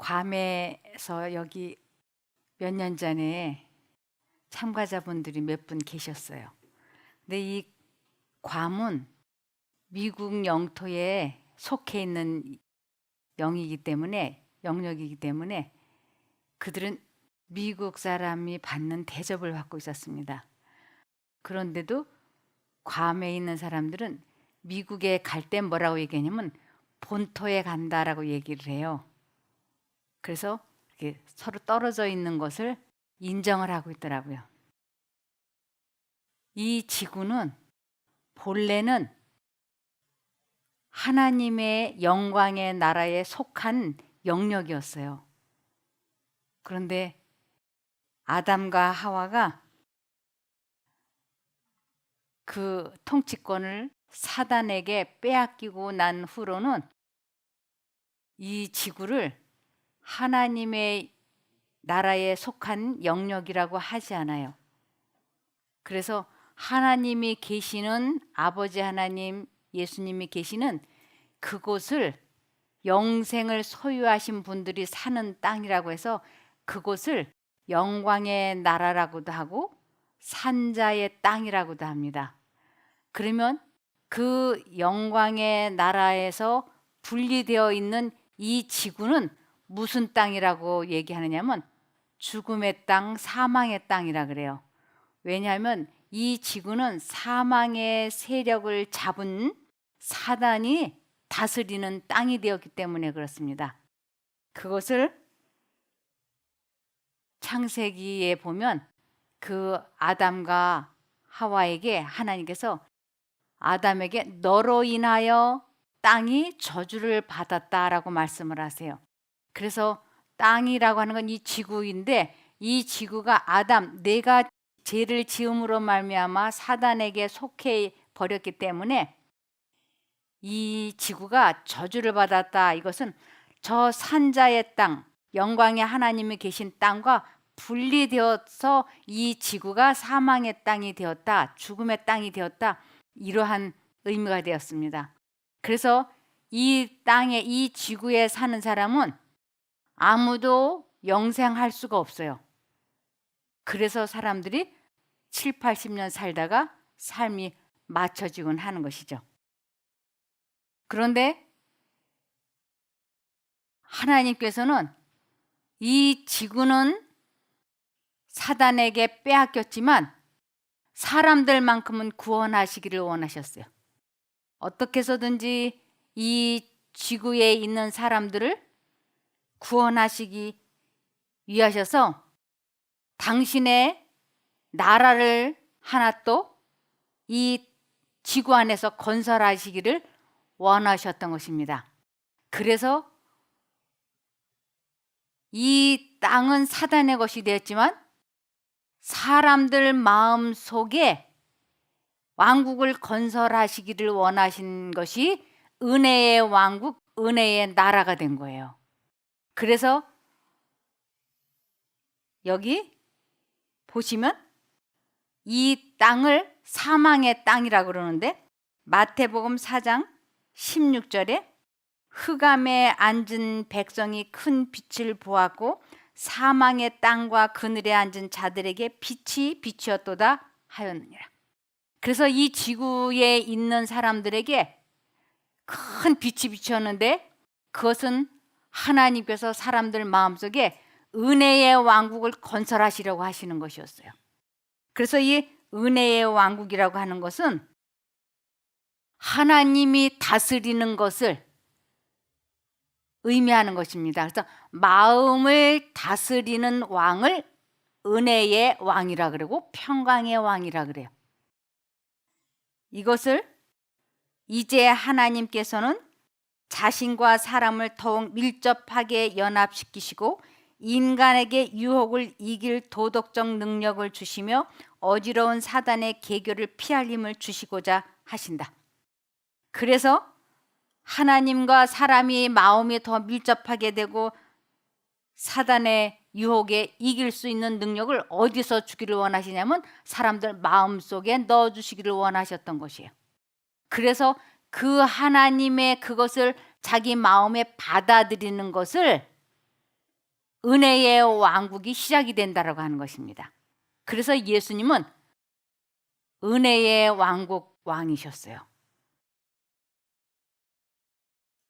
괌에서 여기 몇 년 전에 참가자분들이 몇 분 계셨어요. 근데 이 괌은 미국 영토에 속해 있는 영역이기 때문에 그들은 미국 사람이 받는 대접을 받고 있었습니다. 그런데도 괌에 있는 사람들은 미국에 갈 때 뭐라고 얘기하냐면 본토에 간다라고 얘기를 해요. 그래서 이렇게 서로 떨어져 있는 것을 인정을 하고 있더라고요. 이 지구는 본래는 하나님의 영광의 나라에 속한 영역이었어요. 그런데 아담과 하와가 그 통치권을 사단에게 빼앗기고 난 후로는 이 지구를 하나님의 나라에 속한 영역이라고 하지 않아요. 그래서 하나님이 계시는 아버지 하나님, 예수님이 계시는 그곳을 영생을 소유하신 분들이 사는 땅이라고 해서 그곳을 영광의 나라라고도 하고 산자의 땅이라고도 합니다. 그러면 그 영광의 나라에서 분리되어 있는 이 지구는 무슨 땅이라고 얘기하느냐면 죽음의 땅, 사망의 땅이라 그래요. 왜냐하면 이 지구는 사망의 세력을 잡은 사단이 다스리는 땅이 되었기 때문에 그렇습니다. 그것을 창세기에 보면 그 아담과 하와에게 하나님께서 아담에게 너로 인하여 땅이 저주를 받았다라고 말씀을 하세요. 그래서 땅이라고 하는 건 이 지구인데 이 지구가 아담, 내가 죄를 지음으로 말미암아 사단에게 속해 버렸기 때문에 이 지구가 저주를 받았다. 이것은 저 산자의 땅, 영광의 하나님이 계신 땅과 분리되어서 이 지구가 사망의 땅이 되었다, 죽음의 땅이 되었다, 이러한 의미가 되었습니다. 그래서 이 땅에, 이 지구에 사는 사람은 아무도 영생할 수가 없어요. 그래서 사람들이 7, 80년 살다가 삶이 맞춰지곤 하는 것이죠. 그런데 하나님께서는 이 지구는 사단에게 빼앗겼지만 사람들만큼은 구원하시기를 원하셨어요. 어떻게 해서든지 이 지구에 있는 사람들을 구원하시기 위하셔서 당신의 나라를 하나 또 이 지구 안에서 건설하시기를 원하셨던 것입니다. 그래서 이 땅은 사단의 것이 되었지만 사람들 마음 속에 왕국을 건설하시기를 원하신 것이 은혜의 왕국, 은혜의 나라가 된 거예요. 그래서 여기 보시면 이 땅을 사망의 땅이라고 그러는데 마태복음 4장 16절에 흑암에 앉은 백성이 큰 빛을 보았고 사망의 땅과 그늘에 앉은 자들에게 빛이 비추었도다 하였느니라. 그래서 이 지구에 있는 사람들에게 큰 빛이 비추었는데 그것은 하나님께서 사람들 마음속에 은혜의 왕국을 건설하시려고 하시는 것이었어요. 그래서 이 은혜의 왕국이라고 하는 것은 하나님이 다스리는 것을 의미하는 것입니다. 그래서 마음을 다스리는 왕을 은혜의 왕이라 그러고 평강의 왕이라 그래요. 이것을 이제 하나님께서는 자신과 사람을 더욱 밀접하게 연합시키시고 인간에게 유혹을 이길 도덕적 능력을 주시며 어지러운 사단의 계교를 피할 힘을 주시고자 하신다. 그래서 하나님과 사람이 마음이 더 밀접하게 되고 사단의 유혹에 이길 수 있는 능력을 어디서 주기를 원하시냐면 사람들 마음속에 넣어주시기를 원하셨던 것이에요. 그래서 그 하나님의 그것을 자기 마음에 받아들이는 것을 은혜의 왕국이 시작이 된다라고 하는 것입니다. 그래서 예수님은 은혜의 왕국 왕이셨어요.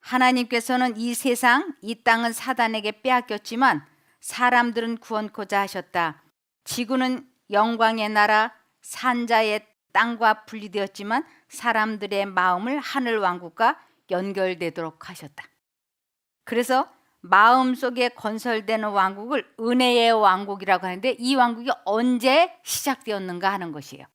하나님께서는 이 세상, 이 땅은 사단에게 빼앗겼지만 사람들은 구원코자 하셨다. 지구는 영광의 나라, 산자의 땅과 분리되었지만 사람들의 마음을 하늘 왕국과 연결되도록 하셨다. 그래서 마음속에 건설되는 왕국을 은혜의 왕국이라고 하는데, 이 왕국이 언제 시작되었는가 하는 것이에요.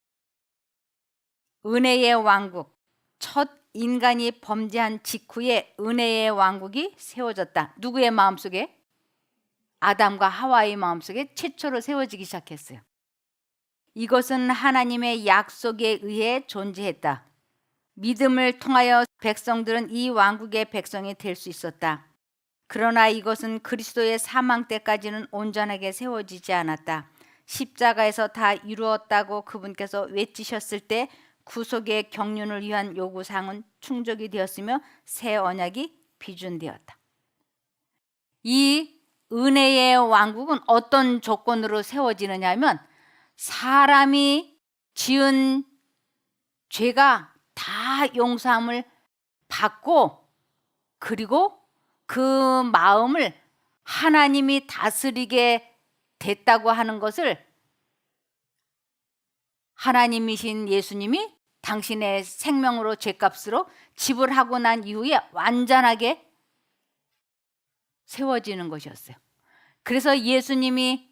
은혜의 왕국, 첫 인간이 범죄한 직후에 은혜의 왕국이 세워졌다. 누구의 마음속에? 아담과 하와의 마음속에 최초로 세워지기 시작했어요. 이것은 하나님의 약속에 의해 존재했다. 믿음을 통하여 백성들은 이 왕국의 백성이 될 수 있었다. 그러나 이것은 그리스도의 사망 때까지는 온전하게 세워지지 않았다. 십자가에서 다 이루었다고 그분께서 외치셨을 때 구속의 경륜을 위한 요구사항은 충족이 되었으며 새 언약이 비준되었다. 이 은혜의 왕국은 어떤 조건으로 세워지느냐 하면, 사람이 지은 죄가 다 용서함을 받고, 그리고 그 마음을 하나님이 다스리게 됐다고 하는 것을 하나님이신 예수님이 당신의 생명으로 죄값으로 지불하고 난 이후에 완전하게 세워지는 것이었어요. 그래서 예수님이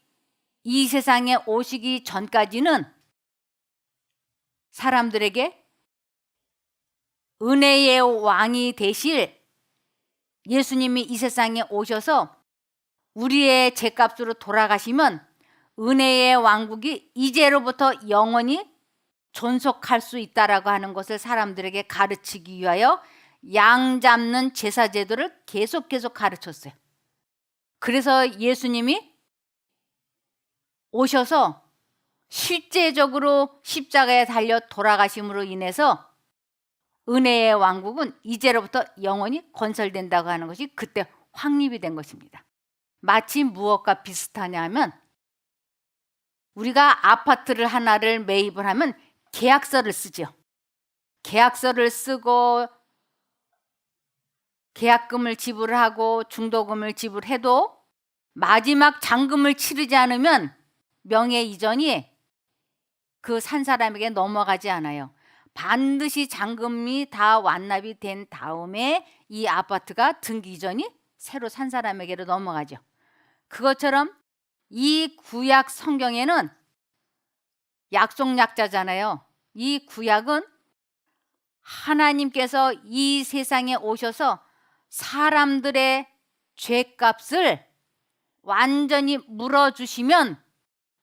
이 세상에 오시기 전까지는 사람들에게 은혜의 왕이 되실 예수님이 이 세상에 오셔서 우리의 죄값으로 돌아가시면 은혜의 왕국이 이제로부터 영원히 존속할 수 있다라고 하는 것을 사람들에게 가르치기 위하여 양 잡는 제사 제도를 계속 가르쳤어요. 그래서 예수님이 오셔서 실제적으로 십자가에 달려 돌아가심으로 인해서 은혜의 왕국은 이제로부터 영원히 건설된다고 하는 것이 그때 확립이 된 것입니다. 마치 무엇과 비슷하냐 하면, 우리가 아파트를 하나를 매입을 하면 계약서를 쓰죠. 계약서를 쓰고 계약금을 지불하고 중도금을 지불해도 마지막 잔금을 치르지 않으면 명예 이전이 그 산 사람에게 넘어가지 않아요. 반드시 잔금이 다 완납이 된 다음에 이 아파트가 등기 이전이 새로 산 사람에게로 넘어가죠. 그것처럼 이 구약 성경에는 약속약자잖아요. 이 구약은 하나님께서 이 세상에 오셔서 사람들의 죄값을 완전히 물어주시면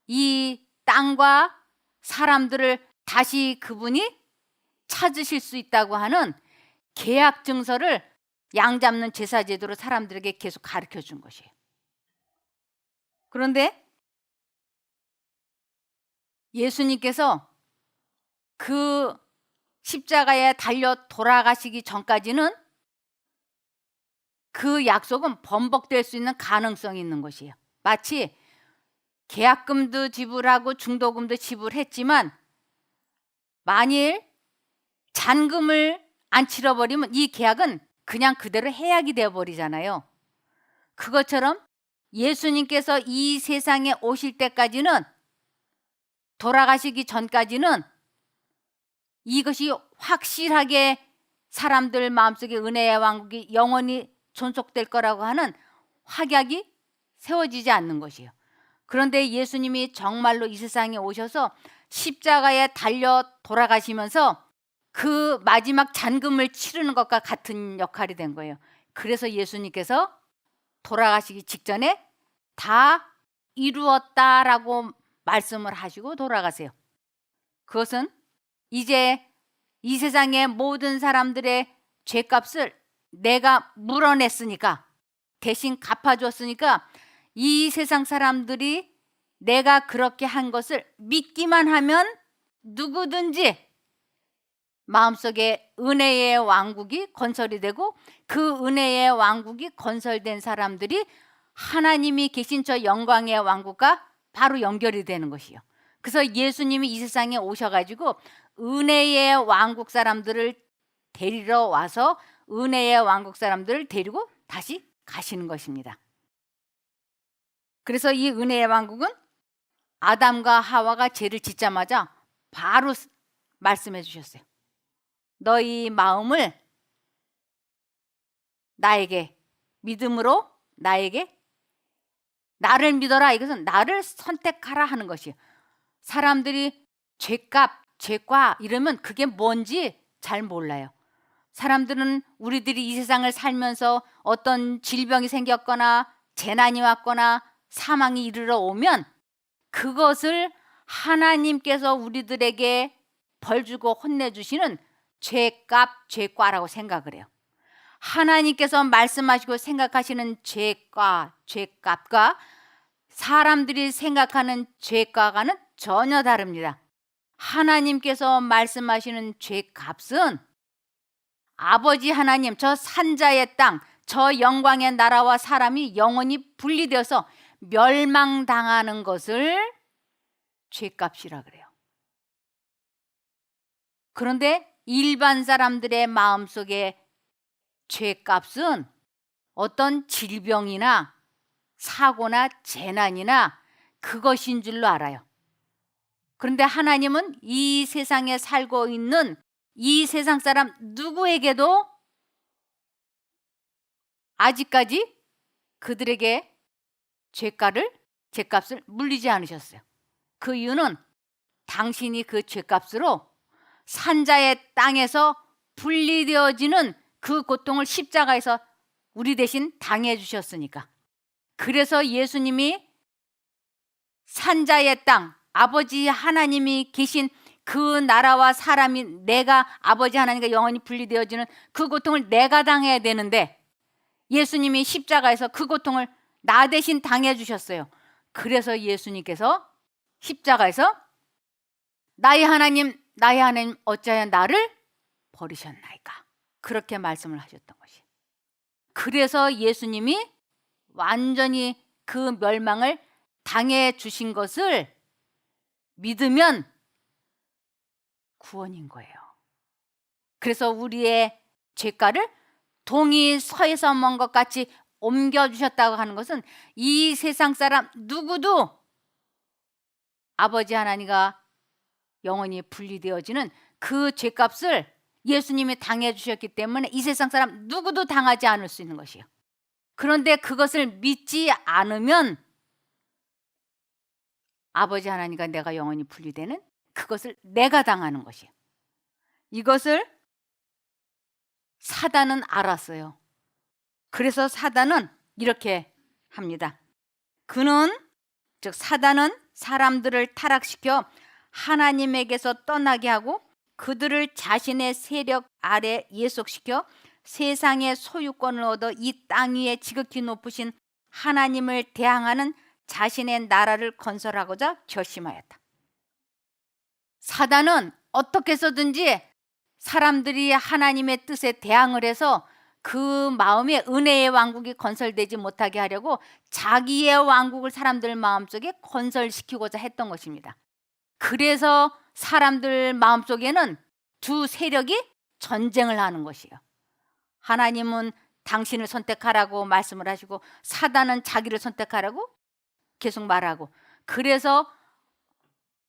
이 땅과 사람들을 다시 그분이 찾으실 수 있다고 하는 계약 증서를 양 잡는 제사 제도로 사람들에게 계속 가르쳐 준 것이에요. 그런데 예수님께서 그 십자가에 달려 돌아가시기 전까지는 그 약속은 번복될 수 있는 가능성이 있는 것이에요. 마치 계약금도 지불하고 중도금도 지불했지만 만일 잔금을 안 치러버리면 이 계약은 그냥 그대로 해약이 되어버리잖아요. 그것처럼 예수님께서 이 세상에 오실 때까지는, 돌아가시기 전까지는 이것이 확실하게 사람들 마음속에 은혜의 왕국이 영원히 존속될 거라고 하는 확약이 세워지지 않는 것이에요. 그런데 예수님이 정말로 이 세상에 오셔서 십자가에 달려 돌아가시면서 그 마지막 잔금을 치르는 것과 같은 역할이 된 거예요. 그래서 예수님께서 돌아가시기 직전에 다 이루었다라고 말씀을 하시고 돌아가세요. 그것은 이제 이 세상의 모든 사람들의 죄값을 내가 물어냈으니까, 대신 갚아줬으니까 이 세상 사람들이 내가 그렇게 한 것을 믿기만 하면 누구든지 마음속에 은혜의 왕국이 건설이 되고, 그 은혜의 왕국이 건설된 사람들이 하나님이 계신 저 영광의 왕국과 바로 연결이 되는 것이요. 그래서 예수님이 이 세상에 오셔가지고 은혜의 왕국 사람들을 데리러 와서 은혜의 왕국 사람들을 데리고 다시 가시는 것입니다. 그래서 이 은혜의 왕국은 아담과 하와가 죄를 짓자마자 바로 말씀해 주셨어요. 너희 마음을 나에게 믿음으로 나를 믿어라. 이것은 나를 선택하라 하는 것이에요. 사람들이 죄값, 죄과 이러면 그게 뭔지 잘 몰라요. 사람들은 우리들이 이 세상을 살면서 어떤 질병이 생겼거나 재난이 왔거나 사망이 이르러 오면 그것을 하나님께서 우리들에게 벌 주고 혼내주시는 죄값, 죄과라고 생각을 해요. 하나님께서 말씀하시고 생각하시는 죄과, 죄값과 사람들이 생각하는 죄과가는 전혀 다릅니다. 하나님께서 말씀하시는 죄값은 아버지 하나님, 저 산자의 땅, 저 영광의 나라와 사람이 영원히 분리되어서 멸망당하는 것을 죄값이라 그래요. 그런데 일반 사람들의 마음속에 죄값은 어떤 질병이나 사고나 재난이나 그것인 줄로 알아요. 그런데 하나님은 이 세상에 살고 있는 이 세상 사람 누구에게도 아직까지 그들에게 죄값을 물리지 않으셨어요. 그 이유는 당신이 그 죄값으로 산자의 땅에서 분리되어지는 그 고통을 십자가에서 우리 대신 당해 주셨으니까. 그래서 예수님이 산자의 땅, 아버지 하나님이 계신 그 나라와 사람이 내가 아버지 하나님과 영원히 분리되어지는 그 고통을 내가 당해야 되는데 예수님이 십자가에서 그 고통을 나 대신 당해 주셨어요. 그래서 예수님께서 십자가에서 나의 하나님 어찌하여 나를 버리셨나이까 그렇게 말씀을 하셨던 것이. 그래서 예수님이 완전히 그 멸망을 당해 주신 것을 믿으면 구원인 거예요. 그래서 우리의 죄가를 동이 서에서 먼 것 같이 옮겨주셨다고 하는 것은 이 세상 사람 누구도 아버지 하나님과 영원히 분리되어지는 그 죄값을 예수님이 당해 주셨기 때문에 이 세상 사람 누구도 당하지 않을 수 있는 것이에요. 그런데 그것을 믿지 않으면 아버지 하나님과 내가 영원히 분리되는 그것을 내가 당하는 것이에요. 이것을 사단은 알았어요. 그래서 사단은 이렇게 합니다. 즉 사단은 사람들을 타락시켜 하나님에게서 떠나게 하고 그들을 자신의 세력 아래 예속시켜 세상의 소유권을 얻어 이 땅 위에 지극히 높으신 하나님을 대항하는 자신의 나라를 건설하고자 결심하였다. 사단은 어떻게 해서든지 사람들이 하나님의 뜻에 대항을 해서 그 마음에 은혜의 왕국이 건설되지 못하게 하려고 자기의 왕국을 사람들 마음속에 건설시키고자 했던 것입니다. 그래서 사람들 마음속에는 두 세력이 전쟁을 하는 것이에요. 하나님은 당신을 선택하라고 말씀을 하시고 사단은 자기를 선택하라고 계속 말하고, 그래서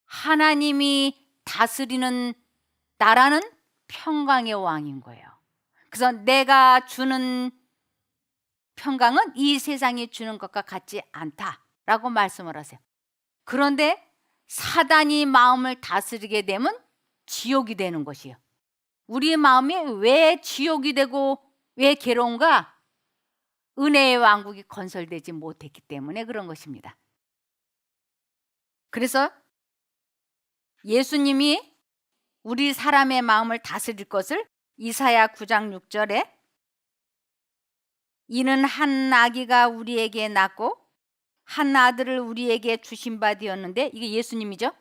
하나님이 다스리는 나라는 평강의 왕인 거예요. 그래서 내가 주는 평강은 이 세상이 주는 것과 같지 않다라고 말씀을 하세요. 그런데 사단이 마음을 다스리게 되면 지옥이 되는 것이에요. 우리 마음이 왜 지옥이 되고 왜 괴로운가? 은혜의 왕국이 건설되지 못했기 때문에 그런 것입니다. 그래서 예수님이 우리 사람의 마음을 다스릴 것을 이사야 9장 6절에 이는 한 아기가 우리에게 낳고 한 아들을 우리에게 주신 바 되었는데, 이게 예수님이죠.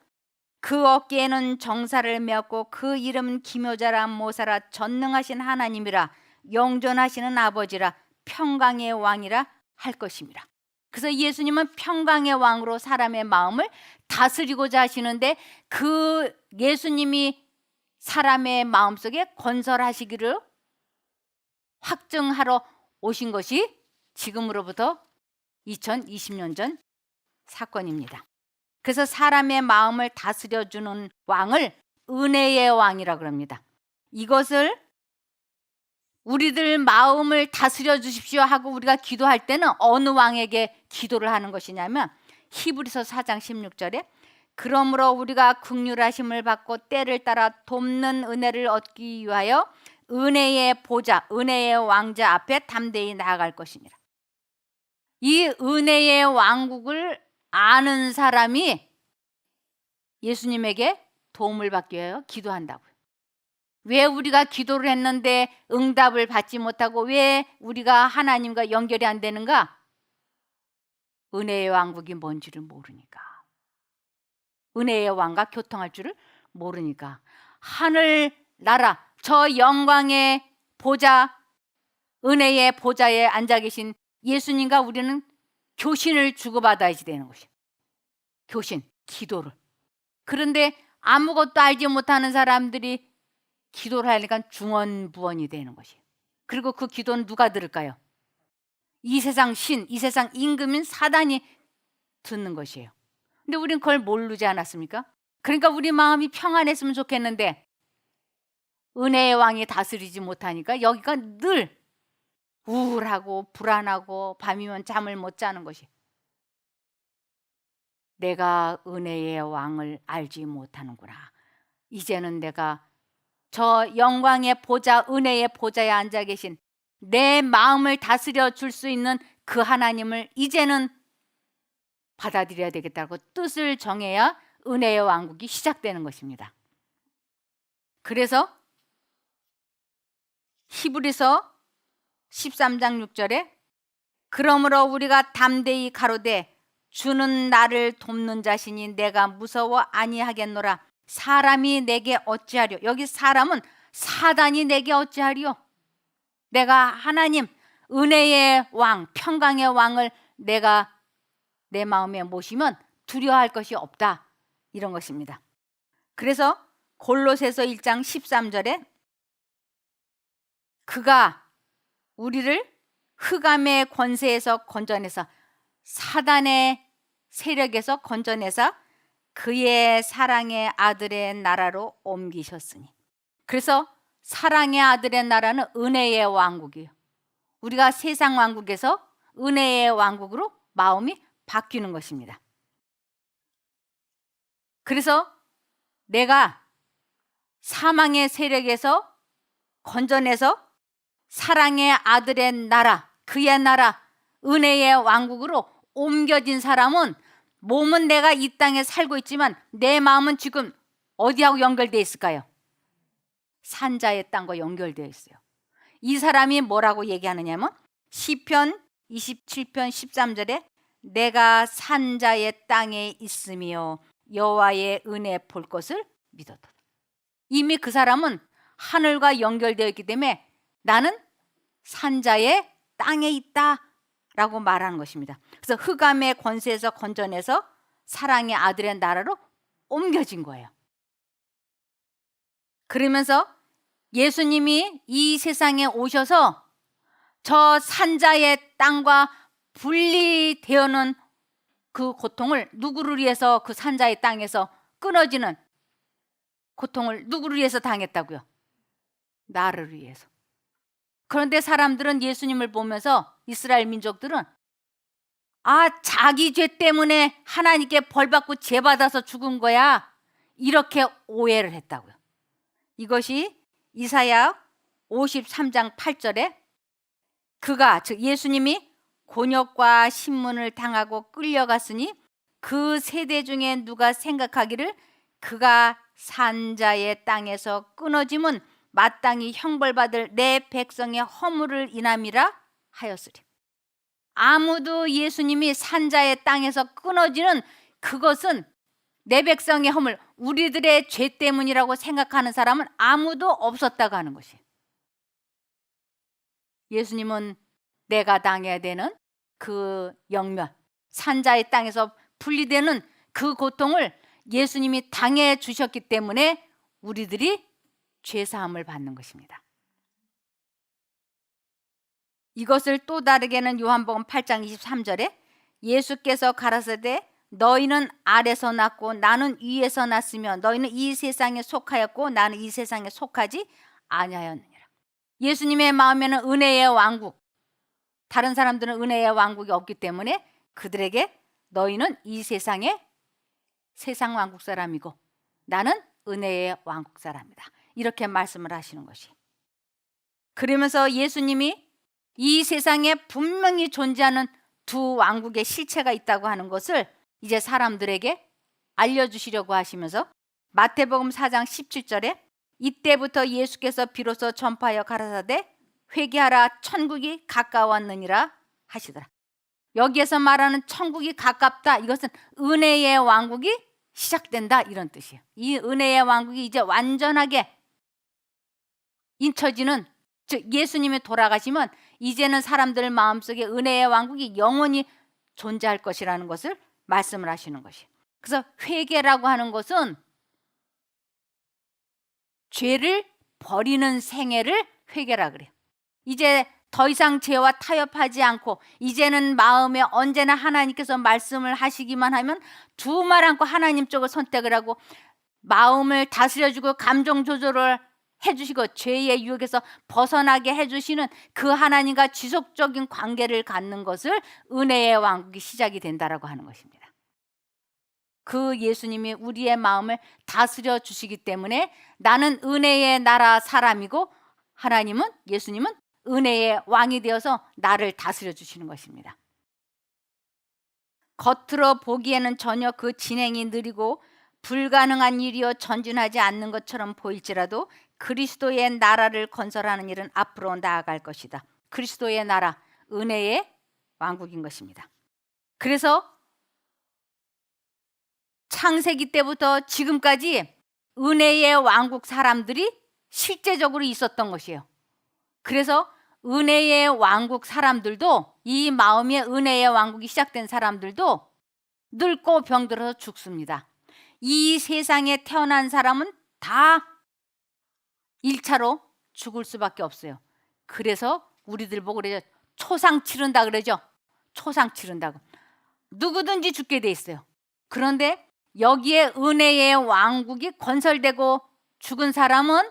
그 어깨에는 정사를 메었고 그 이름은 기묘자라 모사라 전능하신 하나님이라 영존하시는 아버지라 평강의 왕이라 할 것입니다. 그래서 예수님은 평강의 왕으로 사람의 마음을 다스리고자 하시는데 그 예수님이 사람의 마음속에 건설하시기를 확증하러 오신 것이 지금으로부터 2020년 전 사건입니다. 그래서 사람의 마음을 다스려주는 왕을 은혜의 왕이라 그럽니다. 이것을 우리들 마음을 다스려 주십시오 하고 우리가 기도할 때는 어느 왕에게 기도를 하는 것이냐면 히브리서 4장 16절에 그러므로 우리가 긍휼하심을 받고 때를 따라 돕는 은혜를 얻기 위하여 은혜의 보좌, 은혜의 왕자 앞에 담대히 나아갈 것이니라. 이 은혜의 왕국을 아는 사람이 예수님에게 도움을 받기 위하여 기도한다고요. 왜 우리가 기도를 했는데 응답을 받지 못하고 왜 우리가 하나님과 연결이 안 되는가? 은혜의 왕국이 뭔지를 모르니까. 은혜의 왕과 교통할 줄을 모르니까. 하늘 나라, 저 영광의 보좌, 은혜의 보좌에 앉아 계신 예수님과 우리는 교신을 주고받아야지 되는 것이에요. 교신, 기도를. 그런데 아무것도 알지 못하는 사람들이 기도를 하니까 중언부언이 되는 것이에요. 그리고 그 기도는 누가 들을까요? 이 세상 신, 이 세상 임금인 사단이 듣는 것이에요. 근데 우리는 그걸 모르지 않았습니까? 그러니까 우리 마음이 평안했으면 좋겠는데 은혜의 왕이 다스리지 못하니까 여기가 늘 우울하고 불안하고 밤이면 잠을 못 자는 것이에요. 내가 은혜의 왕을 알지 못하는구나. 이제는 내가 저 영광의 보좌, 은혜의 보좌에 앉아 계신 내 마음을 다스려 줄 수 있는 그 하나님을 이제는 받아들여야 되겠다고 뜻을 정해야 은혜의 왕국이 시작되는 것입니다. 그래서 히브리서 13장 6절에 그러므로 우리가 담대히 가로되 주는 나를 돕는 자시니 내가 무서워 아니하겠노라. 사람이 내게 어찌하려. 여기 사람은 사단이 내게 어찌하리요. 내가 하나님 은혜의 왕, 평강의 왕을 내가 내 마음에 모시면 두려워할 것이 없다. 이런 것입니다. 그래서 골로새서 1장 13절에 그가 우리를 흑암의 권세에서 건져내서 사단의 세력에서 건져내서 그의 사랑의 아들의 나라로 옮기셨으니. 그래서 사랑의 아들의 나라는 은혜의 왕국이에요. 우리가 세상 왕국에서 은혜의 왕국으로 마음이 바뀌는 것입니다. 그래서 내가 사망의 세력에서 건져내서 사랑의 아들의 나라, 그의 나라, 은혜의 왕국으로 옮겨진 사람은 몸은 내가 이 땅에 살고 있지만 내 마음은 지금 어디하고 연결되어 있을까요? 산자의 땅과 연결되어 있어요. 이 사람이 뭐라고 얘기하느냐면 시편 27편 13절에 내가 산자의 땅에 있으며 여호와의 은혜 볼 것을 믿었다. 이미 그 사람은 하늘과 연결되어 있기 때문에 나는 산자의 땅에 있다라고 말하는 것입니다. 그래서 흑암의 권세에서 건져내서 사랑의 아들의 나라로 옮겨진 거예요. 그러면서 예수님이 이 세상에 오셔서 저 산자의 땅과 분리되어는 그 고통을 누구를 위해서 그 산자의 땅에서 끊어지는 고통을 누구를 위해서 당했다고요? 나를 위해서. 그런데 사람들은 예수님을 보면서 이스라엘 민족들은 자기 죄 때문에 하나님께 벌받고 죄받아서 죽은 거야 이렇게 오해를 했다고요. 이것이 이사야 53장 8절에 그가 즉 예수님이 곤욕과 신문을 당하고 끌려갔으니 그 세대 중에 누가 생각하기를 그가 산자의 땅에서 끊어짐은 마땅히 형벌받을 내 백성의 허물을 인함이라 하였으리. 아무도 예수님이 산자의 땅에서 끊어지는 그것은 내 백성의 허물, 우리들의 죄 때문이라고 생각하는 사람은 아무도 없었다고 하는 것이에요. 예수님은 내가 당해야 되는 그 영면, 산자의 땅에서 분리되는 그 고통을 예수님이 당해 주셨기 때문에 우리들이 죄사함을 받는 것입니다. 이것을 또 다르게는 요한복음 8장 23절에 예수께서 가라사대 너희는 아래서 났고 나는 위에서 났으며 너희는 이 세상에 속하였고 나는 이 세상에 속하지 아니하였느니라. 예수님의 마음에는 은혜의 왕국, 다른 사람들은 은혜의 왕국이 없기 때문에 그들에게 너희는 이 세상의 세상 왕국 사람이고 나는 은혜의 왕국 사람이다, 이렇게 말씀을 하시는 것이. 그러면서 예수님이 이 세상에 분명히 존재하는 두 왕국의 실체가 있다고 하는 것을 이제 사람들에게 알려주시려고 하시면서 마태복음 4장 17절에 이때부터 예수께서 비로소 전파하여 가라사대 회개하라 천국이 가까웠느니라 하시더라. 여기에서 말하는 천국이 가깝다, 이것은 은혜의 왕국이 시작된다, 이런 뜻이에요. 이 은혜의 왕국이 이제 완전하게 인쳐지는, 즉 예수님이 돌아가시면 이제는 사람들 마음속에 은혜의 왕국이 영원히 존재할 것이라는 것을 말씀을 하시는 것이에요. 그래서 회개라고 하는 것은 죄를 버리는 생애를 회개라 그래요. 이제 더 이상 죄와 타협하지 않고 이제는 마음에 언제나 하나님께서 말씀을 하시기만 하면 두 말 않고 하나님 쪽을 선택을 하고 마음을 다스려주고 감정 조절을 해주시고 죄의 유혹에서 벗어나게 해주시는 그 하나님과 지속적인 관계를 갖는 것을 은혜의 왕국이 시작이 된다라고 하는 것입니다. 그 예수님이 우리의 마음을 다스려 주시기 때문에 나는 은혜의 나라 사람이고 하나님은, 예수님은 은혜의 왕이 되어서 나를 다스려 주시는 것입니다. 겉으로 보기에는 전혀 그 진행이 느리고 불가능한 일이요 전진하지 않는 것처럼 보일지라도 그리스도의 나라를 건설하는 일은 앞으로 나아갈 것이다. 그리스도의 나라, 은혜의 왕국인 것입니다. 그래서 창세기 때부터 지금까지 은혜의 왕국 사람들이 실제적으로 있었던 것이에요. 그래서 은혜의 왕국 사람들도, 이 마음의 은혜의 왕국이 시작된 사람들도 늙고 병들어서 죽습니다. 이 세상에 태어난 사람은 다 1차로 죽을 수밖에 없어요. 그래서 우리들 보고 그래요. 초상 치른다 그러죠. 초상 치른다고. 누구든지 죽게 돼 있어요. 그런데 여기에 은혜의 왕국이 건설되고 죽은 사람은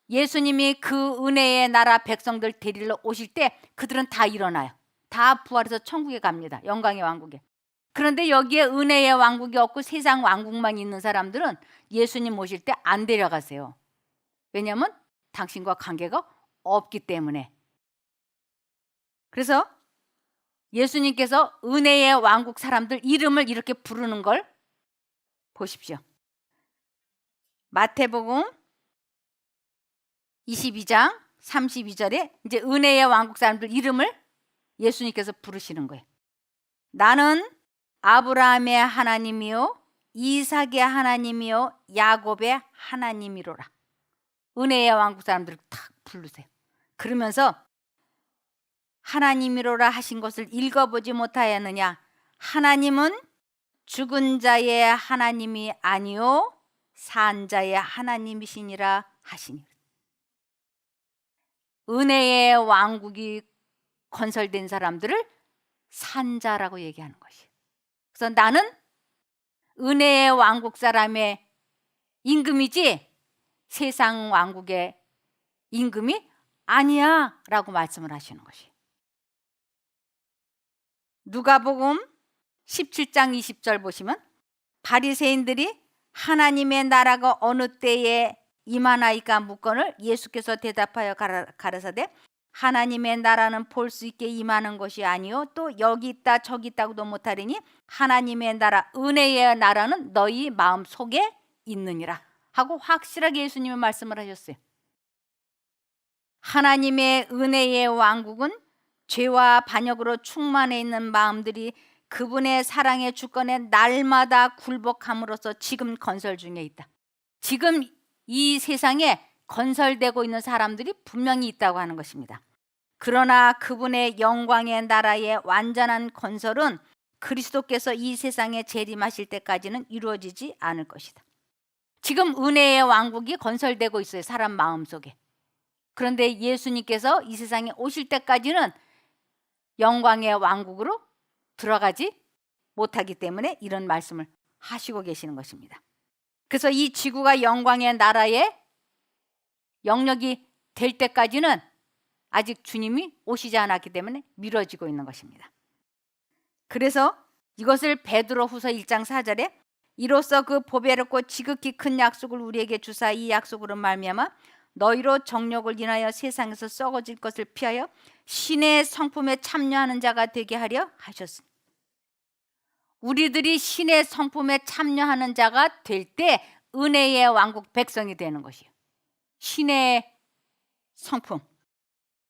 예수님이 그 은혜의 나라 백성들 데리러 오실 때 그들은 다 일어나요. 다 부활해서 천국에 갑니다. 영광의 왕국에. 그런데 여기에 은혜의 왕국이 없고 세상 왕국만 있는 사람들은 예수님 오실 때 안 데려가세요. 왜냐하면 당신과 관계가 없기 때문에. 그래서 예수님께서 은혜의 왕국 사람들 이름을 이렇게 부르는 걸 보십시오. 마태복음 22장 32절에 이제 은혜의 왕국 사람들 이름을 예수님께서 부르시는 거예요. 나는 아브라함의 하나님이요 이삭의 하나님이요 야곱의 하나님이로라. 은혜의 왕국 사람들을 탁 부르세요. 그러면서 하나님이로라 하신 것을 읽어보지 못하였느냐? 하나님은 죽은 자의 하나님이 아니요 산 자의 하나님이시니라 하시니. 은혜의 왕국이 건설된 사람들을 산자라고 얘기하는 것이에요. 그래서 나는 은혜의 왕국 사람의 임금이지 세상 왕국의 임금이 아니야 라고 말씀을 하시는 것이에요. 누가복음 17장 20절 보시면 바리새인들이 하나님의 나라가 어느 때에 임하나이까 묻거늘 예수께서 대답하여 가라사대 하나님의 나라는 볼 수 있게 임하는 것이 아니요 또 여기 있다 저기 있다고도 못하리니 하나님의 나라 은혜의 나라는 너희 마음 속에 있느니라 하고 확실하게 예수님은 말씀을 하셨어요. 하나님의 은혜의 왕국은 죄와 반역으로 충만해 있는 마음들이 그분의 사랑의 주권에 날마다 굴복함으로써 지금 건설 중에 있다. 지금 이 세상에 건설되고 있는 사람들이 분명히 있다고 하는 것입니다. 그러나 그분의 영광의 나라의 완전한 건설은 그리스도께서 이 세상에 재림하실 때까지는 이루어지지 않을 것이다. 지금 은혜의 왕국이 건설되고 있어요, 사람 마음속에. 그런데 예수님께서 이 세상에 오실 때까지는 영광의 왕국으로 들어가지 못하기 때문에 이런 말씀을 하시고 계시는 것입니다. 그래서 이 지구가 영광의 나라의 영역이 될 때까지는 아직 주님이 오시지 않았기 때문에 미뤄지고 있는 것입니다. 그래서 이것을 베드로후서 1장 4절에 이로써 그 보배롭고 지극히 큰 약속을 우리에게 주사 이 약속으로 말미암아 너희로 정욕을 인하여 세상에서 썩어질 것을 피하여 신의 성품에 참여하는 자가 되게 하려 하셨습니다. 우리들이 신의 성품에 참여하는 자가 될 때 은혜의 왕국 백성이 되는 것이에요. 신의 성품.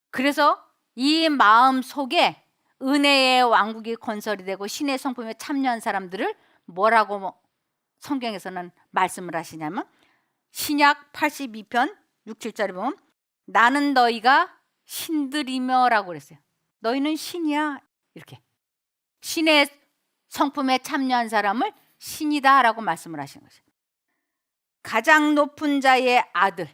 그래서 이 마음 속에 은혜의 왕국이 건설이 되고 신의 성품에 참여한 사람들을 뭐라고 성경에서는 말씀을 하시냐면 신약 82편 6, 7절에 보면 나는 너희가 신들이며 라고 그랬어요. 너희는 신이야. 이렇게 신의 성품에 참여한 사람을 신이다 라고 말씀을 하시는 거죠. 가장 높은 자의 아들,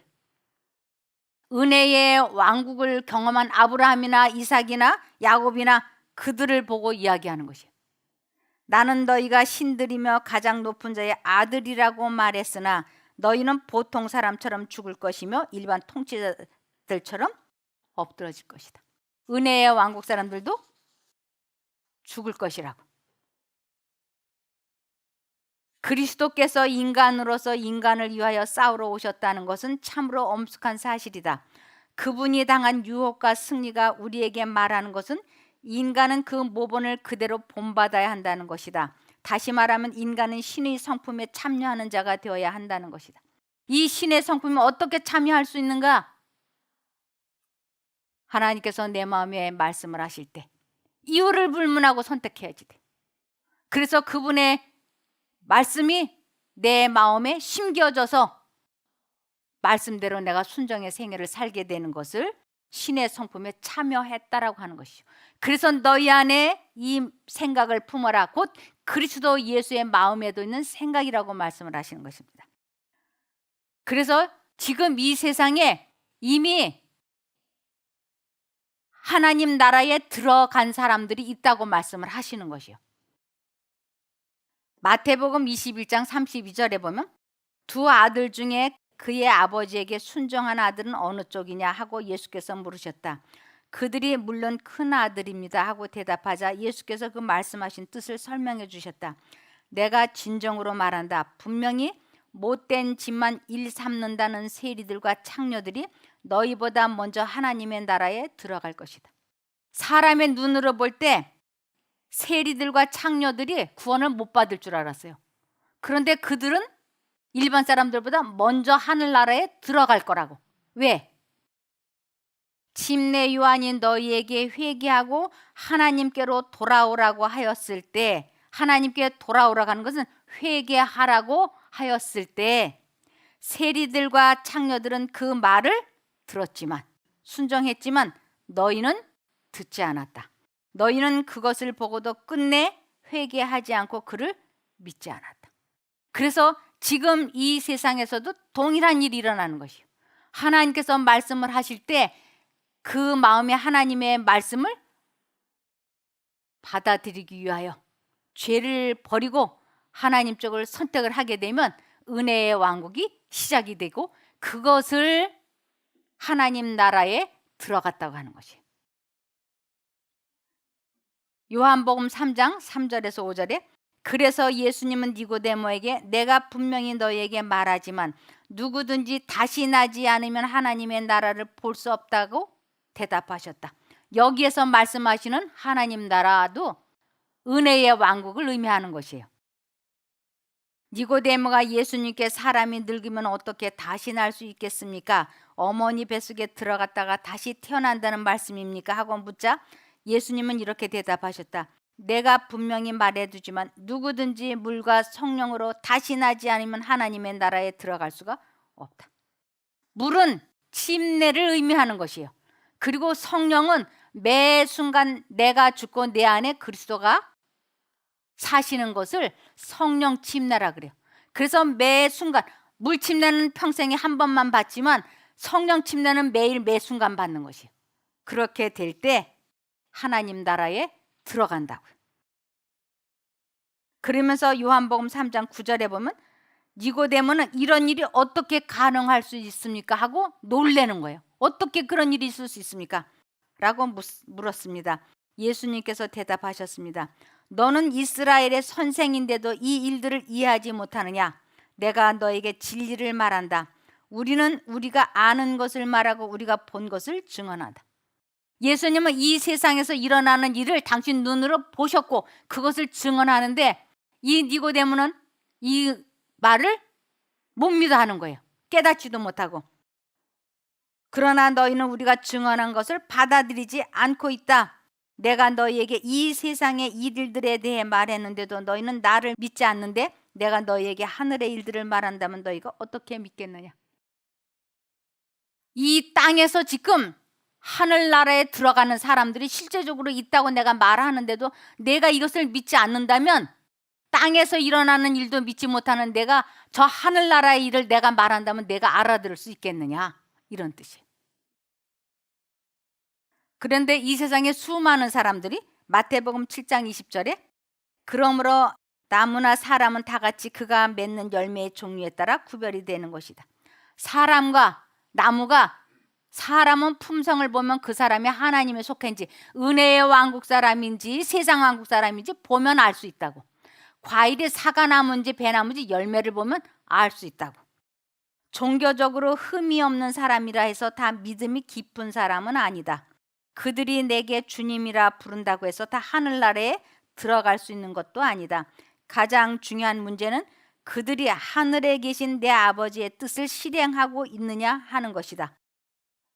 은혜의 왕국을 경험한 아브라함이나 이삭이나 야곱이나 그들을 보고 이야기하는 것이에요. 나는 너희가 신들이며 가장 높은 자의 아들이라고 말했으나 너희는 보통 사람처럼 죽을 것이며 일반 통치자들처럼 엎드러질 것이다. 은혜의 왕국 사람들도 죽을 것이라고. 그리스도께서 인간으로서 인간을 위하여 싸우러 오셨다는 것은 참으로 엄숙한 사실이다. 그분이 당한 유혹과 승리가 우리에게 말하는 것은 인간은 그 모본을 그대로 본받아야 한다는 것이다. 다시 말하면 인간은 신의 성품에 참여하는 자가 되어야 한다는 것이다. 이 신의 성품에 어떻게 참여할 수 있는가? 하나님께서 내 마음에 말씀을 하실 때 이유를 불문하고 선택해야지 돼. 그래서 그분의 말씀이 내 마음에 심겨져서 말씀대로 내가 순종의 생애를 살게 되는 것을 신의 성품에 참여했다라고 하는 것이죠. 그래서 너희 안에 이 생각을 품어라. 곧 그리스도 예수의 마음에도 있는 생각이라고 말씀을 하시는 것입니다. 그래서 지금 이 세상에 이미 하나님 나라에 들어간 사람들이 있다고 말씀을 하시는 것이요. 마태복음 21장 32절에 보면 두 아들 중에 그의 아버지에게 순종한 아들은 어느 쪽이냐 하고 예수께서 물으셨다. 그들이 물론 큰 아들입니다 하고 대답하자 예수께서 그 말씀하신 뜻을 설명해 주셨다. 내가 진정으로 말한다. 분명히 못된 집만 일삼는다는 세리들과 창녀들이 너희보다 먼저 하나님의 나라에 들어갈 것이다. 사람의 눈으로 볼 때 세리들과 창녀들이 구원을 못 받을 줄 알았어요. 그런데 그들은 일반 사람들보다 먼저 하늘나라에 들어갈 거라고. 왜? 침례 요한이 너희에게 회개하고 하나님께로 돌아오라고 하였을 때, 하나님께 돌아오라고 하는 것은 회개하라고 하였을 때 세리들과 창녀들은 그 말을 들었지만 순종했지만 너희는 듣지 않았다. 너희는 그것을 보고도 끝내 회개하지 않고 그를 믿지 않았다. 그래서 지금 이 세상에서도 동일한 일이 일어나는 것이요. 하나님께서 말씀을 하실 때 그 마음에 하나님의 말씀을 받아들이기 위하여 죄를 버리고 하나님 쪽을 선택을 하게 되면 은혜의 왕국이 시작이 되고 그것을 하나님 나라에 들어갔다고 하는 것이에요. 요한복음 3장 3절에서 5절에 그래서 예수님은 니고데모에게 내가 분명히 너희에게 말하지만 누구든지 다시 나지 않으면 하나님의 나라를 볼 수 없다고 대답하셨다. 여기에서 말씀하시는 하나님 나라도 은혜의 왕국을 의미하는 것이에요. 니고데모가 예수님께 사람이 늙으면 어떻게 다시 날 수 있겠습니까? 어머니 뱃속에 들어갔다가 다시 태어난다는 말씀입니까? 하고 묻자 예수님은 이렇게 대답하셨다. 내가 분명히 말해두지만 누구든지 물과 성령으로 다시 나지 않으면 하나님의 나라에 들어갈 수가 없다. 물은 침례를 의미하는 것이에요. 그리고 성령은 매 순간 내가 죽고 내 안에 그리스도가 사시는 것을 성령 침례라 그래요. 그래서 매 순간, 물 침례는 평생에 한 번만 받지만 성령 침례는 매일 매 순간 받는 것이에요. 그렇게 될 때 하나님 나라에 들어간다고요. 그러면서 요한복음 3장 9절에 보면 니고데모는 이런 일이 어떻게 가능할 수 있습니까? 하고 놀라는 거예요. 어떻게 그런 일이 있을 수 있습니까? 라고 물었습니다. 예수님께서 대답하셨습니다. 너는 이스라엘의 선생인데도 이 일들을 이해하지 못하느냐? 내가 너에게 진리를 말한다. 우리는 우리가 아는 것을 말하고 우리가 본 것을 증언한다. 예수님은 이 세상에서 일어나는 일을 당신 눈으로 보셨고 그것을 증언하는데 이 니고데모는 이 말을 못 믿어 하는 거예요. 깨닫지도 못하고. 그러나 너희는 우리가 증언한 것을 받아들이지 않고 있다. 내가 너희에게 이 세상의 일들에 대해 말했는데도 너희는 나를 믿지 않는데 내가 너희에게 하늘의 일들을 말한다면 너희가 어떻게 믿겠느냐. 이 땅에서 지금 하늘나라에 들어가는 사람들이 실제적으로 있다고 내가 말하는데도 내가 이것을 믿지 않는다면 땅에서 일어나는 일도 믿지 못하는 내가 저 하늘나라의 일을 내가 말한다면 내가 알아들을 수 있겠느냐, 이런 뜻이에요. 그런데 이 세상에 수많은 사람들이 마태복음 7장 20절에 그러므로 나무나 사람은 다 같이 그가 맺는 열매의 종류에 따라 구별이 되는 것이다. 사람과 나무가, 사람은 품성을 보면 그 사람이 하나님에 속한지 은혜의 왕국 사람인지 세상 왕국 사람인지 보면 알 수 있다고. 과일이 사과나무인지 배나무인지 열매를 보면 알 수 있다고. 종교적으로 흠이 없는 사람이라 해서 다 믿음이 깊은 사람은 아니다. 그들이 내게 주님이라 부른다고 해서 다 하늘나라에 들어갈 수 있는 것도 아니다. 가장 중요한 문제는 그들이 하늘에 계신 내 아버지의 뜻을 실행하고 있느냐 하는 것이다.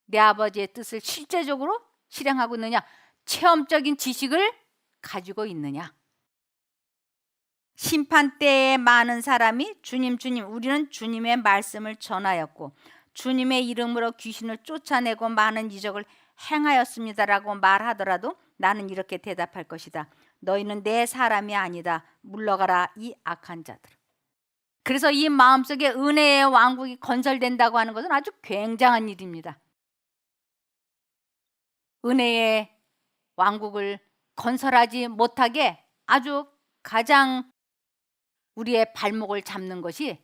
내 아버지의 뜻을 실제적으로 실행하고 있느냐, 체험적인 지식을 가지고 있느냐. 심판 때에 많은 사람이 주님 주님 우리는 주님의 말씀을 전하였고 주님의 이름으로 귀신을 쫓아내고 많은 이적을 행하였습니다라고 말하더라도 나는 이렇게 대답할 것이다. 너희는 내 사람이 아니다. 물러가라 이 악한 자들. 그래서 이 마음속에 은혜의 왕국이 건설된다고 하는 것은 아주 굉장한 일입니다. 은혜의 왕국을 건설하지 못하게 아주 가장 우리의 발목을 잡는 것이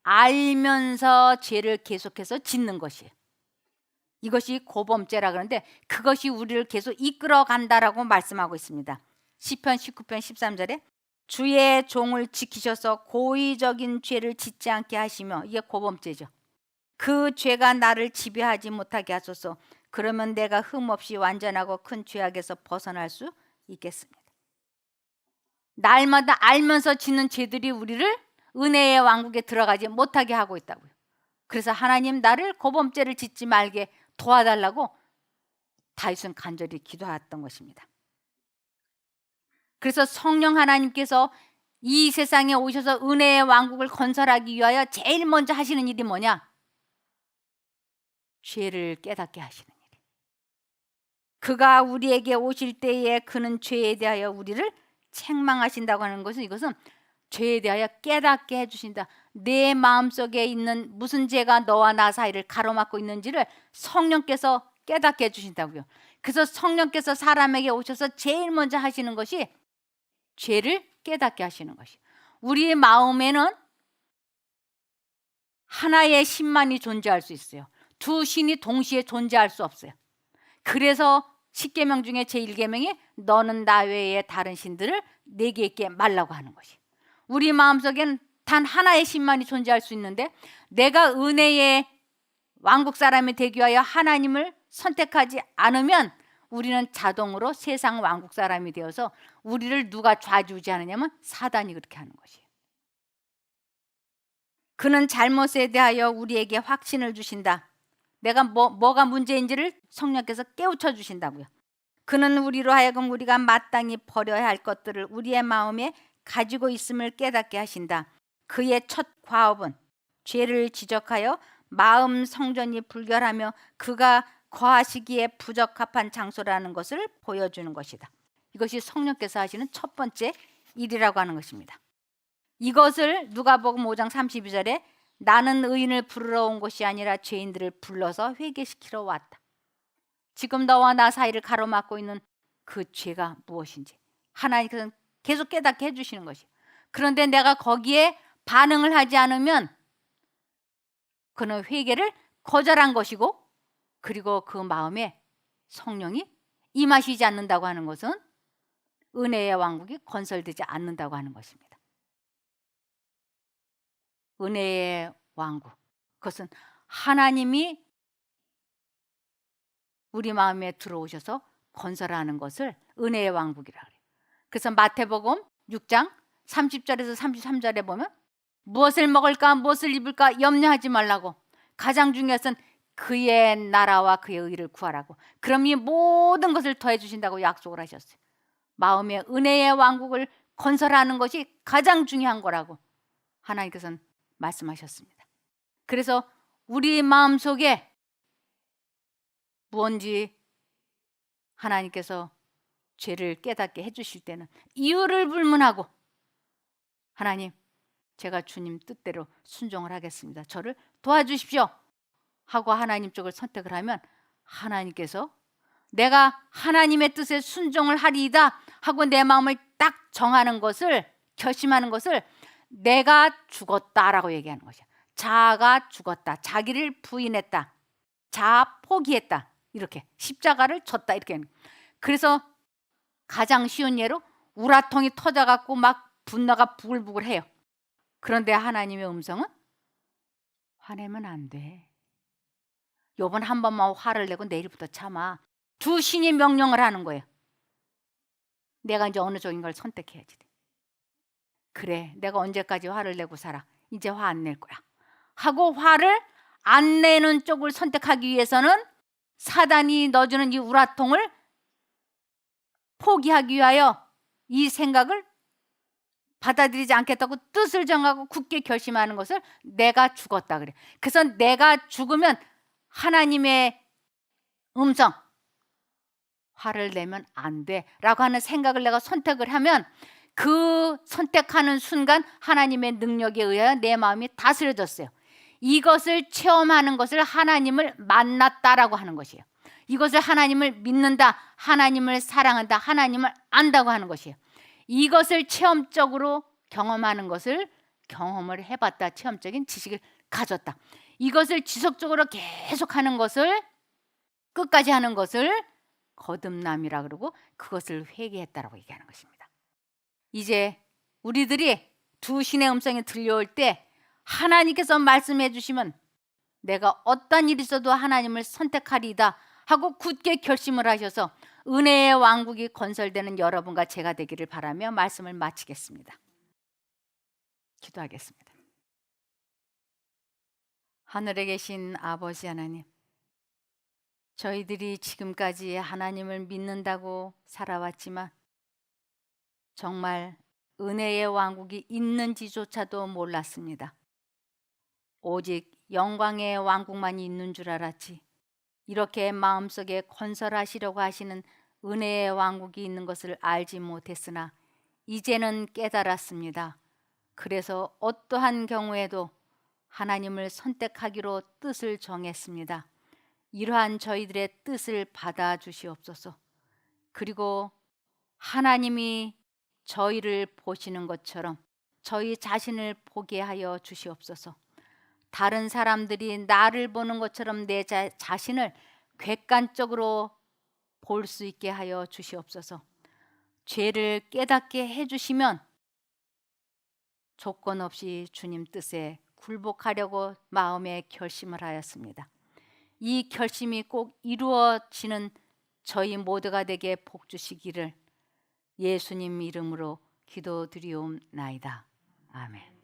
알면서 죄를 계속해서 짓는 것이에요. 이것이 고범죄라 그러는데 그것이 우리를 계속 이끌어 간다라고 말씀하고 있습니다. 시편 19편 13절에 주의 종을 지키셔서 고의적인 죄를 짓지 않게 하시며, 이게 고범죄죠. 그 죄가 나를 지배하지 못하게 하소서. 그러면 내가 흠없이 완전하고 큰 죄악에서 벗어날 수 있겠습니다. 날마다 알면서 짓는 죄들이 우리를 은혜의 왕국에 들어가지 못하게 하고 있다고요. 그래서 하나님 나를 고범죄를 짓지 말게 도와달라고 다윗은 간절히 기도했던 것입니다. 그래서 성령 하나님께서 이 세상에 오셔서 은혜의 왕국을 건설하기 위하여 제일 먼저 하시는 일이 뭐냐? 죄를 깨닫게 하시는 일. 그가 우리에게 오실 때에 그는 죄에 대하여 우리를 책망하신다고 하는 것은, 이것은 죄에 대하여 깨닫게 해주신다. 내 마음속에 있는 무슨 죄가 너와 나 사이를 가로막고 있는지를 성령께서 깨닫게 해주신다고요. 그래서 성령께서 사람에게 오셔서 제일 먼저 하시는 것이 죄를 깨닫게 하시는 것이. 우리의 마음에는 하나의 신만이 존재할 수 있어요. 두 신이 동시에 존재할 수 없어요. 그래서 십계명 중에 제1계명이 너는 나 외에 다른 신들을 내게 있게 말라고 하는 것이. 우리 마음속에는 단 하나의 신만이 존재할 수 있는데 내가 은혜의 왕국 사람이 되기 위하여 하나님을 선택하지 않으면 우리는 자동으로 세상 왕국 사람이 되어서 우리를 누가 좌지우지하느냐면 사단이 그렇게 하는 것이에요. 그는 잘못에 대하여 우리에게 확신을 주신다. 내가 뭐가 문제인지를 성령께서 깨우쳐 주신다고요. 그는 우리로 하여금 우리가 마땅히 버려야 할 것들을 우리의 마음에 가지고 있음을 깨닫게 하신다. 그의 첫 과업은 죄를 지적하여 마음 성전이 불결하며 그가 거하시기에 부적합한 장소라는 것을 보여주는 것이다. 이것이 성령께서 하시는 첫 번째 일이라고 하는 것입니다. 이것을 누가복음 5장 32절에 나는 의인을 부르러 온 것이 아니라 죄인들을 불러서 회개시키러 왔다. 지금 너와 나 사이를 가로막고 있는 그 죄가 무엇인지 하나님께서는 계속 깨닫게 해주시는 것이에요. 그런데 내가 거기에 반응을 하지 않으면 그는 회개를 거절한 것이고, 그리고 그 마음에 성령이 임하시지 않는다고 하는 것은 은혜의 왕국이 건설되지 않는다고 하는 것입니다. 은혜의 왕국, 그것은 하나님이 우리 마음에 들어오셔서 건설하는 것을 은혜의 왕국이라 그래요. 그래서 마태복음 6장 30절에서 33절에 보면 무엇을 먹을까 무엇을 입을까 염려하지 말라고, 가장 중요한 것은 그의 나라와 그의 의를 구하라고, 그럼 이 모든 것을 더해 주신다고 약속을 하셨어요. 마음의 은혜의 왕국을 건설하는 것이 가장 중요한 거라고 하나님께서는 말씀하셨습니다. 그래서 우리 마음속에 무언지 하나님께서 죄를 깨닫게 해주실 때는 이유를 불문하고, 하나님, 제가 주님 뜻대로 순종을 하겠습니다, 저를 도와주십시오 하고 하나님 쪽을 선택을 하면 하나님께서 내가 하나님의 뜻에 순종을 하리이다 하고 내 마음을 딱 정하는 것을, 결심하는 것을 내가 죽었다라고 얘기하는 것이야. 자아가 죽었다, 자기를 부인했다, 자아 포기했다, 이렇게 십자가를 졌다, 이렇게. 그래서 가장 쉬운 예로 우라통이 터져갖고 막 분노가 부글부글해요. 그런데 하나님의 음성은 화내면 안 돼, 요번 한 번만 화를 내고 내일부터 참아. 두 신이 명령을 하는 거예요. 내가 이제 어느 쪽인 걸 선택해야지. 그래, 내가 언제까지 화를 내고 살아, 이제 화 안 낼 거야 하고 화를 안 내는 쪽을 선택하기 위해서는 사단이 넣어주는 이 우라통을 포기하기 위하여 이 생각을 받아들이지 않겠다고 뜻을 정하고 굳게 결심하는 것을 내가 죽었다 그래. 그래서 내가 죽으면 하나님의 음성, 화를 내면 안 돼 라고 하는 생각을 내가 선택을 하면 그 선택하는 순간 하나님의 능력에 의하여 내 마음이 다스려졌어요. 이것을 체험하는 것을 하나님을 만났다라고 하는 것이에요. 이것을 하나님을 믿는다, 하나님을 사랑한다, 하나님을 안다고 하는 것이에요. 이것을 체험적으로 경험하는 것을 경험을 해봤다, 체험적인 지식을 가졌다. 이것을 지속적으로 계속하는 것을, 끝까지 하는 것을 거듭남이라 그러고 그것을 회개했다라고 얘기하는 것입니다. 이제 우리들이 두 신의 음성이 들려올 때 하나님께서 말씀해 주시면 내가 어떤 일이 있어도 하나님을 선택하리이다 하고 굳게 결심을 하셔서 은혜의 왕국이 건설되는 여러분과 제가 되기를 바라며 말씀을 마치겠습니다. 기도하겠습니다. 하늘에 계신 아버지 하나님, 저희들이 지금까지 하나님을 믿는다고 살아왔지만 정말 은혜의 왕국이 있는지조차도 몰랐습니다. 오직 영광의 왕국만이 있는 줄 알았지, 이렇게 마음속에 건설하시려고 하시는 은혜의 왕국이 있는 것을 알지 못했으나 이제는 깨달았습니다. 그래서 어떠한 경우에도 하나님을 선택하기로 뜻을 정했습니다. 이러한 저희들의 뜻을 받아주시옵소서. 그리고 하나님이 저희를 보시는 것처럼 저희 자신을 보게 하여 주시옵소서. 다른 사람들이 나를 보는 것처럼 내 자신을 객관적으로 볼 수 있게 하여 주시옵소서. 죄를 깨닫게 해주시면 조건 없이 주님 뜻에 굴복하려고 마음에 결심을 하였습니다. 이 결심이 꼭 이루어지는 저희 모두가 되게 복 주시기를 예수님 이름으로 기도드리옵나이다. 아멘.